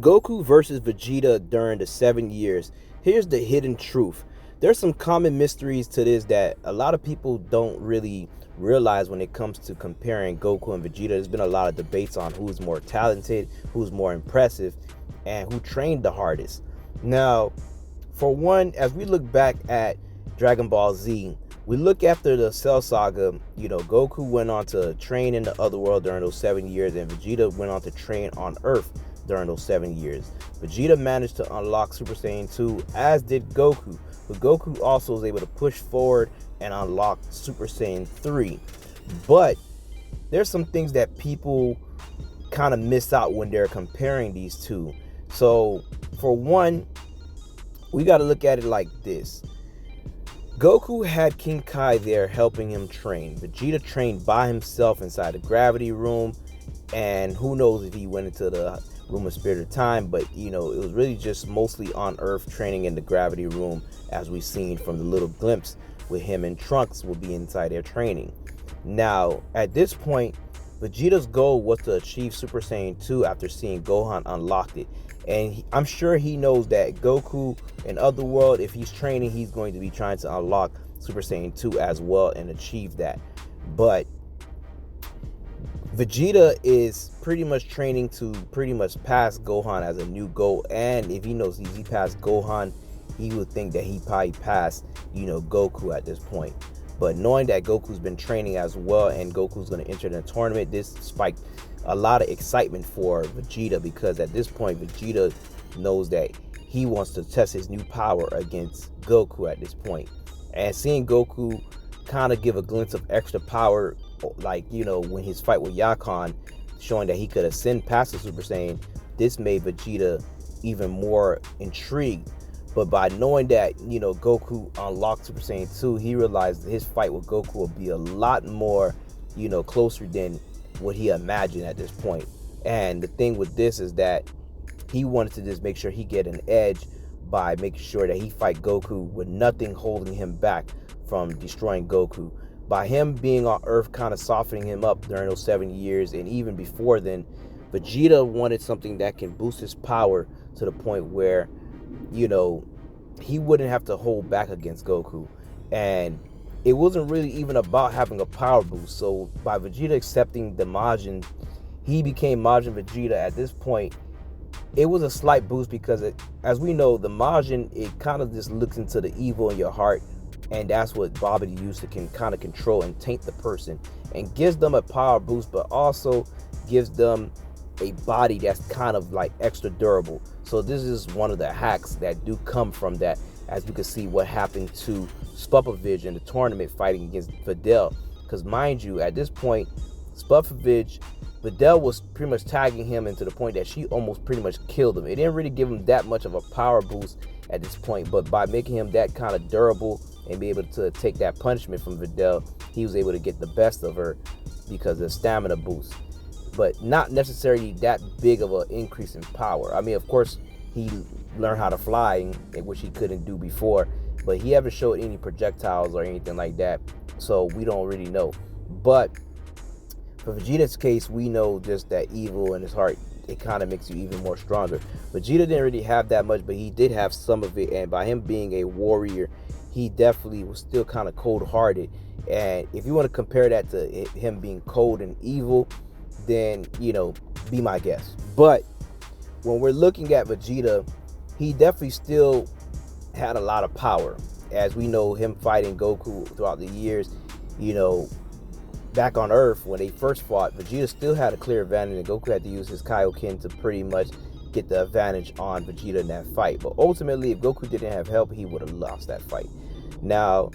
Goku versus Vegeta during the 7 years. Here's the hidden truth. There's some common mysteries to this that a lot of people don't really realize when it comes to comparing Goku and Vegeta. There's been a lot of debates on who's more talented, who's more impressive, and who trained the hardest. Now, for one, as we look back at Dragon Ball Z, we look after the Cell Saga. Goku went on to train in the other world during those 7 years, and Vegeta went on to train on Earth during those 7 years. Vegeta managed to unlock Super Saiyan 2, as did Goku, but Goku also was able to push forward and unlock Super Saiyan 3. But there's some things that people kind of miss out when they're comparing these two. So, for one, we got to look at it like this. Goku had King Kai there helping him train. Vegeta trained by himself inside the gravity room, and who knows if he went into the room of spirit of time, but it was really just mostly on Earth training in the gravity room, as we've seen from the little glimpse with him and Trunks will be inside there training. Now, at this point, Vegeta's goal was to achieve Super Saiyan 2 after seeing Gohan unlock it. And I'm sure he knows that Goku in Otherworld, if he's training, he's going to be trying to unlock Super Saiyan 2 as well and achieve that. But Vegeta is pretty much training to pretty much pass Gohan as a new goal. And if he knows he passed Gohan, he would think that he probably passed, Goku at this point. But knowing that Goku's been training as well and Goku's going to enter the tournament, this spiked a lot of excitement for Vegeta, because at this point Vegeta knows that he wants to test his new power against Goku at this point. And seeing Goku kind of give a glimpse of extra power, like when his fight with Yakon, showing that he could ascend past the Super Saiyan, this made Vegeta even more intrigued. But by knowing that Goku unlocked Super Saiyan 2, he realized that his fight with Goku will be a lot more closer than what he imagined at this point. And the thing with this is that he wanted to just make sure he get an edge by making sure that he fight Goku with nothing holding him back from destroying Goku. By him being on Earth, kind of softening him up during those 7 years, and even before then, Vegeta wanted something that can boost his power to the point where he wouldn't have to hold back against Goku. And it wasn't really even about having a power boost. So by Vegeta accepting the Majin, he became Majin Vegeta. At this point, it was a slight boost because as we know, the Majin, it kind of just looks into the evil in your heart, and that's what Bobby used to kind of control and taint the person, and gives them a power boost, but also gives them a body that's kind of like extra durable. So this is one of the hacks that do come from that, as you can see what happened to Spupavich in the tournament fighting against Videl. Because mind you, at this point, Spupavich, Videl was pretty much tagging him into the point that she almost pretty much killed him. It didn't really give him that much of a power boost at this point, but by making him that kind of durable and be able to take that punishment from Videl, he was able to get the best of her because of the stamina boost. But not necessarily that big of an increase in power. I mean, of course, he learned how to fly, which he couldn't do before, but he haven't showed any projectiles or anything like that, so we don't really know. But for Vegeta's case, we know just that evil in his heart, it kind of makes you even more stronger. Vegeta didn't really have that much, but he did have some of it, and by him being a warrior, he definitely was still kind of cold-hearted. And if you want to compare that to him being cold and evil, then be my guest. But when we're looking at Vegeta, he definitely still had a lot of power. As we know, him fighting Goku throughout the years, back on Earth when they first fought, Vegeta still had a clear advantage, and Goku had to use his Kaioken to pretty much get the advantage on Vegeta in that fight. But ultimately, if Goku didn't have help, he would have lost that fight. Now,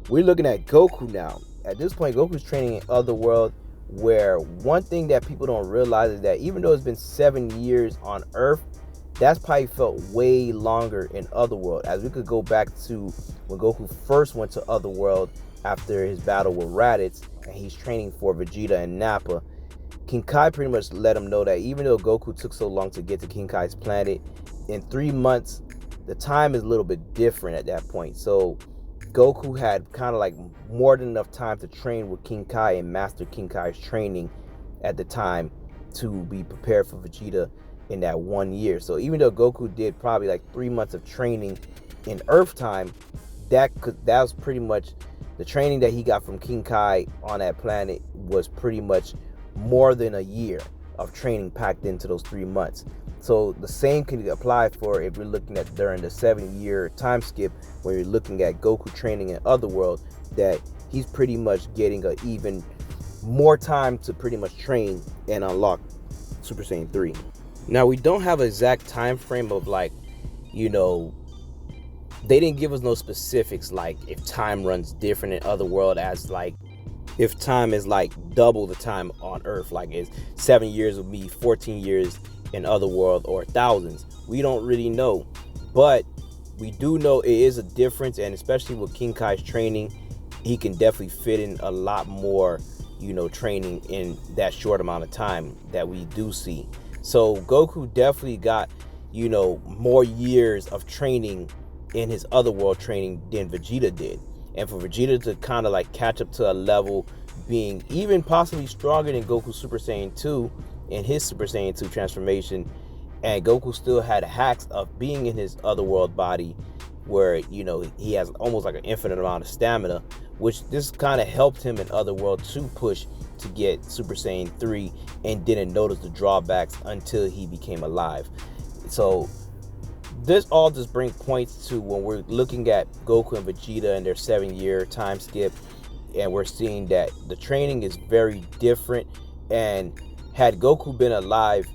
we're looking at Goku now. At this point, Goku's training in Otherworld, where one thing that people don't realize is that even though it's been 7 years on Earth, that's probably felt way longer in Otherworld. As we could go back to when Goku first went to Otherworld after his battle with Raditz, and he's training for Vegeta and Nappa. King Kai pretty much let him know that even though Goku took so long to get to King Kai's planet, in 3 months, the time is a little bit different at that point. So Goku had kind of like more than enough time to train with King Kai and master King Kai's training at the time to be prepared for Vegeta in that 1 year. So even though Goku did probably like 3 months of training in Earth time, that was pretty much the training that he got from King Kai on that planet was pretty much more than a year of training packed into those 3 months. So the same can apply for if we're looking at during the 7-year time skip, where you're looking at Goku training in Otherworld, that he's pretty much getting a even more time to pretty much train and unlock Super Saiyan 3. Now, we don't have an exact time frame of like, you know, they didn't give us no specifics like if time runs different in Otherworld, as like if time is like double the time on Earth, like it's 7 years would be 14 years in Otherworld, or thousands. We don't really know, but we do know it is a difference, and especially with King Kai's training, he can definitely fit in a lot more, you know, training in that short amount of time that we do see. So Goku definitely got, you know, more years of training in his Otherworld training than Vegeta did. And for Vegeta to kind of like catch up to a level being even possibly stronger than Goku Super Saiyan 2 in his Super Saiyan 2 transformation, and Goku still had hacks of being in his Otherworld body where, you know, he has almost like an infinite amount of stamina, which this kind of helped him in Otherworld to push to get Super Saiyan 3, and didn't notice the drawbacks until he became alive. So this all just brings points to when we're looking at Goku and Vegeta and their 7-year time skip, and we're seeing that the training is very different. And had Goku been alive,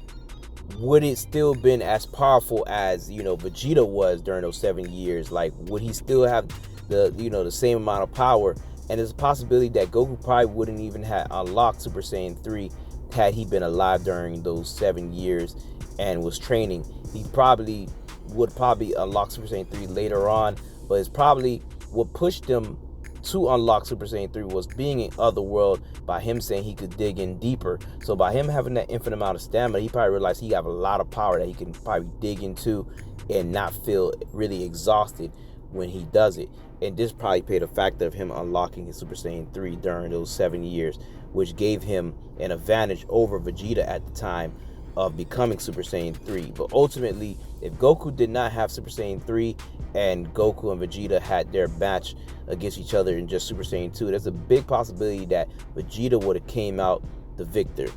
would it still been as powerful as, you know, Vegeta was during those 7 years? Like, would he still have the, you know, the same amount of power? And there's a possibility that Goku probably wouldn't even have unlocked Super Saiyan 3 had he been alive during those 7 years and was training. He probably would unlock Super Saiyan 3 later on, but it's probably what pushed him to unlock Super Saiyan 3 was being in Otherworld, by him saying he could dig in deeper. So by him having that infinite amount of stamina, he probably realized he have a lot of power that he can probably dig into and not feel really exhausted when he does it. And this probably played a factor of him unlocking his Super Saiyan 3 during those 7 years, which gave him an advantage over Vegeta at the time of becoming Super Saiyan 3. But ultimately, if Goku did not have Super Saiyan 3 and Goku and Vegeta had their match against each other in just Super Saiyan 2, there's a big possibility that Vegeta would have came out the victor.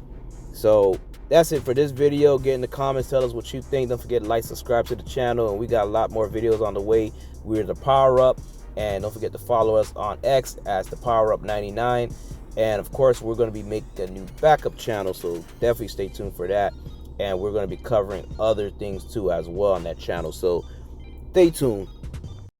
So that's it for this video. Get in the comments, tell us what you think. Don't forget to like, subscribe to the channel, and we got a lot more videos on the way. We're the Power Up, and don't forget to follow us on X as the Power Up 99. And of course, we're going to be making a new backup channel, so definitely stay tuned for that. And we're going to be covering other things too as well on that channel, so stay tuned.